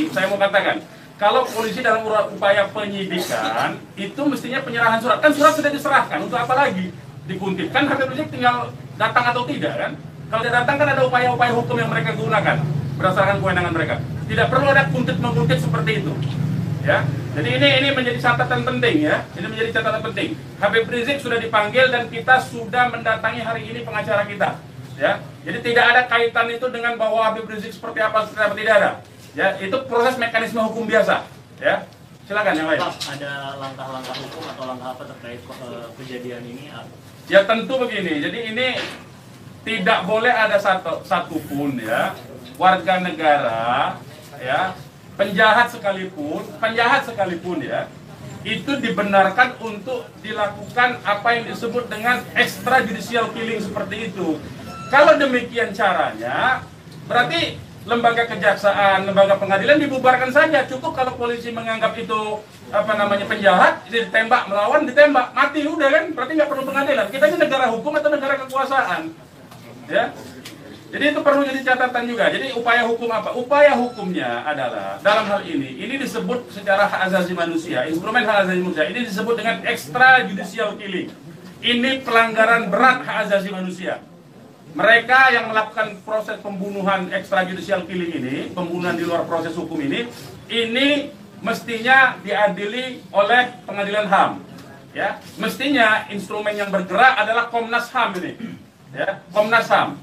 saya mau katakan, kalau polisi dalam upaya penyidikan, itu mestinya penyerahan surat. Kan surat sudah diserahkan, untuk apa lagi dikuntit? Kan Habib Rizik tinggal datang atau tidak kan? Kalau dia datang kan ada upaya-upaya hukum yang mereka gunakan berdasarkan kewenangan mereka. Tidak perlu ada kuntit-mengkuntit seperti itu. Ya, jadi ini menjadi catatan penting ya. Ini menjadi catatan penting. Habib Rizik sudah dipanggil dan kita sudah mendatangi hari ini pengacara kita. Ya, jadi tidak ada kaitan itu dengan bahwa Habib Rizik seperti apa tidak ada. Ya, itu proses mekanisme hukum biasa. Ya, silakan yang lain. Ada langkah-langkah hukum atau langkah apa terkait kejadian ini? Ya tentu begini. Jadi ini tidak boleh ada satupun ya warga negara ya penjahat sekalipun ya itu dibenarkan untuk dilakukan apa yang disebut dengan extrajudicial killing seperti itu. Kalau demikian caranya, berarti lembaga kejaksaan, lembaga pengadilan dibubarkan saja. Cukup kalau polisi menganggap itu penjahat, ditembak, melawan, ditembak, mati udah kan? Berarti nggak perlu pengadilan. Kita ini negara hukum atau negara kekuasaan, ya. Jadi itu perlu jadi catatan juga. Jadi upaya hukum apa? Upaya hukumnya adalah dalam hal ini disebut secara hak asasi manusia, instrumen hak asasi manusia. Ini disebut dengan extrajudicial killing. Ini pelanggaran berat hak asasi manusia. Mereka yang melakukan proses pembunuhan extrajudicial killing ini, pembunuhan di luar proses hukum ini mestinya diadili oleh pengadilan HAM. Ya, mestinya instrumen yang bergerak adalah Komnas HAM ini. Ya, Komnas HAM.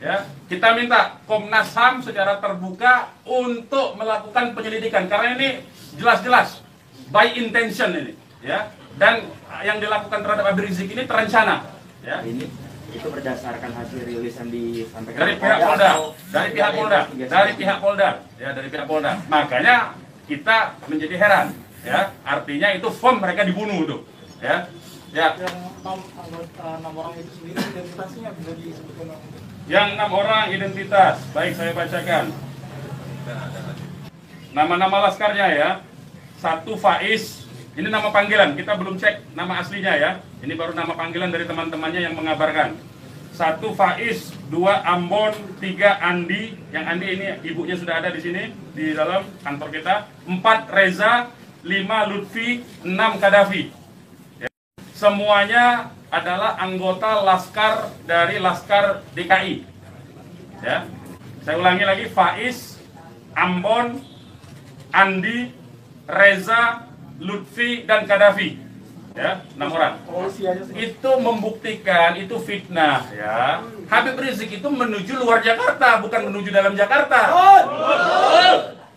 Ya, kita minta Komnas HAM secara terbuka untuk melakukan penyelidikan karena ini jelas-jelas by intention ini, ya. Dan yang dilakukan terhadap Habib Rizik ini terencana, ya. Ini itu berdasarkan hasil rilis yang disampaikan Dari pihak Polda, dari pihak Polda. Makanya kita menjadi heran, ya. Artinya itu firm mereka dibunuh tuh, ya. Ya. Yang 6 orang itu sendiri identitasnya bisa disebutkan. Yang 6 orang identitas, baik saya bacakan. Nama-nama laskarnya ya. 1 Faiz, ini nama panggilan, kita belum cek nama aslinya ya. Ini baru nama panggilan dari teman-temannya yang mengabarkan. 1 Faiz, 2 Ambon, 3 Andi. Yang Andi ini ibunya sudah ada di sini di dalam kantor kita. 4 Reza, 5 Lutfi, 6 Kadafi. Ya. Semuanya adalah anggota Laskar dari Laskar DKI. Ya. Saya ulangi lagi, Faiz, Ambon, Andi, Reza, Lutfi dan Kadafi. Ya, 6 orang. Itu membuktikan itu fitnah ya. Habib Rizik itu menuju luar Jakarta, bukan menuju dalam Jakarta.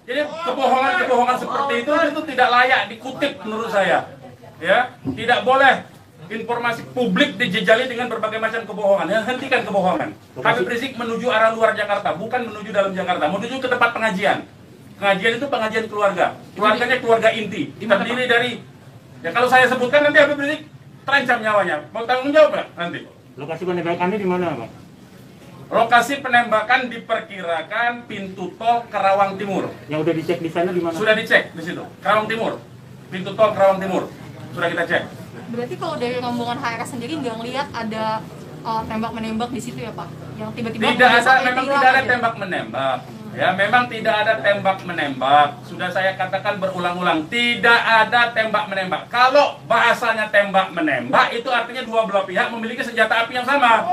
Jadi kebohongan-kebohongan seperti itu tidak layak dikutip menurut saya. Ya, tidak boleh informasi publik dijejali dengan berbagai macam kebohongan. Hentikan kebohongan. Habib Rizik menuju arah luar Jakarta, bukan menuju dalam Jakarta. Menuju ke tempat pengajian. Pengajian itu pengajian keluarga. Keluarganya keluarga inti. Terdiri dari, ya kalau saya sebutkan nanti Habib Rizik terancam nyawanya. Mau tanggung jawab nggak nanti? Lokasi penembakannya di mana, Bang? Lokasi penembakan diperkirakan pintu tol Kerawang Timur. Yang udah dicek di sana di mana? Sudah dicek di situ. Kerawang Timur. Pintu tol Kerawang Timur. Sudah kita cek. Berarti kalau dari rombongan HRS sendiri nggak ngelihat ada tembak-menembak di situ ya Pak? Yang tiba-tiba memang tidak ada tembak-menembak. Ya, memang tidak ada tembak-menembak. Sudah saya katakan berulang-ulang, tidak ada tembak-menembak. Kalau bahasanya tembak-menembak, itu artinya dua belah pihak memiliki senjata api yang sama.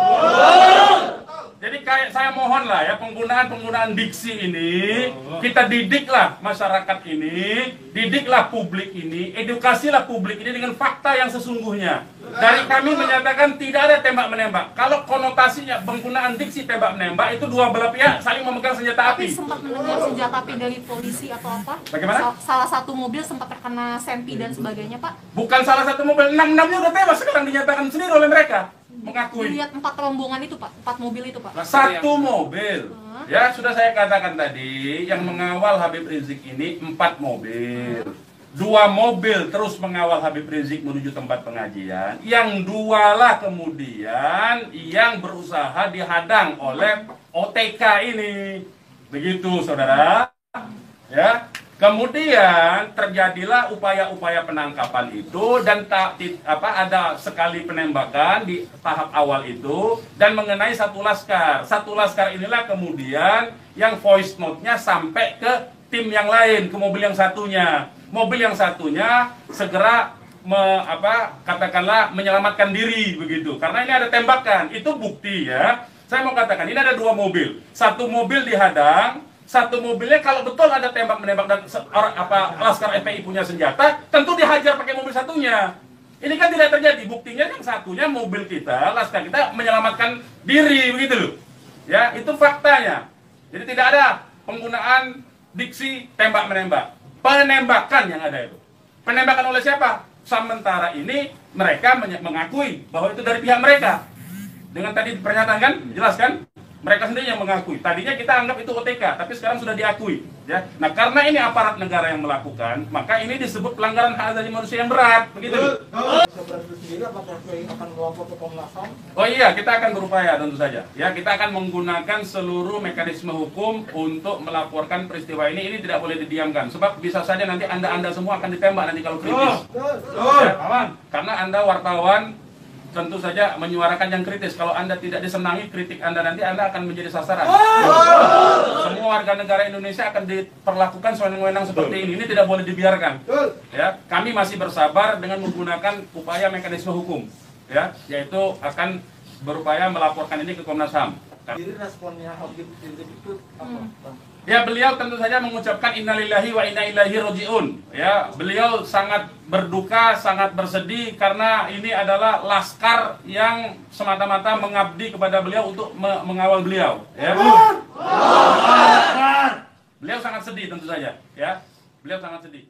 Jadi kayak saya mohon lah ya, penggunaan diksi ini, kita didiklah masyarakat ini, didiklah publik ini, edukasilah publik ini dengan fakta yang sesungguhnya. Dari kami menyatakan tidak ada tembak-menembak. Kalau konotasinya penggunaan diksi tembak-menembak, itu dua belah pihak saling memegang senjata api. Tapi sempat mendengar senjata api dari polisi atau apa? Bagaimana? Salah satu mobil sempat terkena sempi dan sebagainya Pak? Bukan salah satu mobil, 6-6-nya udah tewas sekarang dinyatakan sendiri oleh mereka. Mengakui. Dilihat 4 rombongan itu Pak, 4 mobil itu Pak. Satu mobil. Ya sudah saya katakan tadi, yang mengawal Habib Rizik ini 4 mobil. 2 mobil terus mengawal Habib Rizik menuju tempat pengajian. Yang 2 lah kemudian yang berusaha dihadang oleh OTK ini. Begitu saudara. Ya. Kemudian terjadilah upaya-upaya penangkapan itu dan ada sekali penembakan di tahap awal itu dan mengenai 1 laskar. 1 laskar inilah kemudian yang voice note-nya sampai ke tim yang lain ke mobil yang satunya. Mobil yang satunya segera katakanlah menyelamatkan diri begitu. Karena ini ada tembakan, itu bukti ya. Saya mau katakan ini ada dua mobil. Satu mobil dihadang, satu mobilnya kalau betul ada tembak menembak dan laskar FPI punya senjata, tentu dihajar pakai mobil satunya. Ini kan tidak terjadi. Buktinya yang satunya mobil kita, laskar kita menyelamatkan diri begitu loh. Ya, itu faktanya. Jadi tidak ada penggunaan diksi tembak menembak. Penembakan yang ada itu. Penembakan oleh siapa? Sementara ini mereka mengakui bahwa itu dari pihak mereka. Dengan tadi pernyataan kan, jelas kan? Mereka sendiri yang mengakui. Tadinya kita anggap itu OTK, tapi sekarang sudah diakui. Ya. Nah, karena ini aparat negara yang melakukan, maka ini disebut pelanggaran hak asasi manusia yang berat, begitu. Sebenarnya itu sendiri apakah FPI akan melapor ke Komnas HAM? Oh iya, kita akan berupaya tentu saja. Ya, kita akan menggunakan seluruh mekanisme hukum untuk melaporkan peristiwa ini. Ini tidak boleh didiamkan, sebab bisa saja nanti anda semua akan ditembak nanti kalau kritis. Ya, aman. Karena anda wartawan tentu saja menyuarakan yang kritis. Kalau anda tidak disenangi kritik anda nanti anda akan menjadi sasaran. Semua warga negara Indonesia akan diperlakukan sewenang-wenang seperti ini. Ini tidak boleh dibiarkan. Ya, kami masih bersabar dengan menggunakan upaya mekanisme hukum. Ya, yaitu akan berupaya melaporkan ini ke Komnas HAM. Jadi responnya Habib Rizik itu apa? Ya, beliau tentu saja mengucapkan innalillahi wa inna ilaihi rajiun. Ya, beliau sangat berduka, sangat bersedih karena ini adalah laskar yang semata-mata mengabdi kepada beliau untuk mengawal beliau. Ya. Beliau sangat sedih tentu saja. Ya, beliau sangat sedih.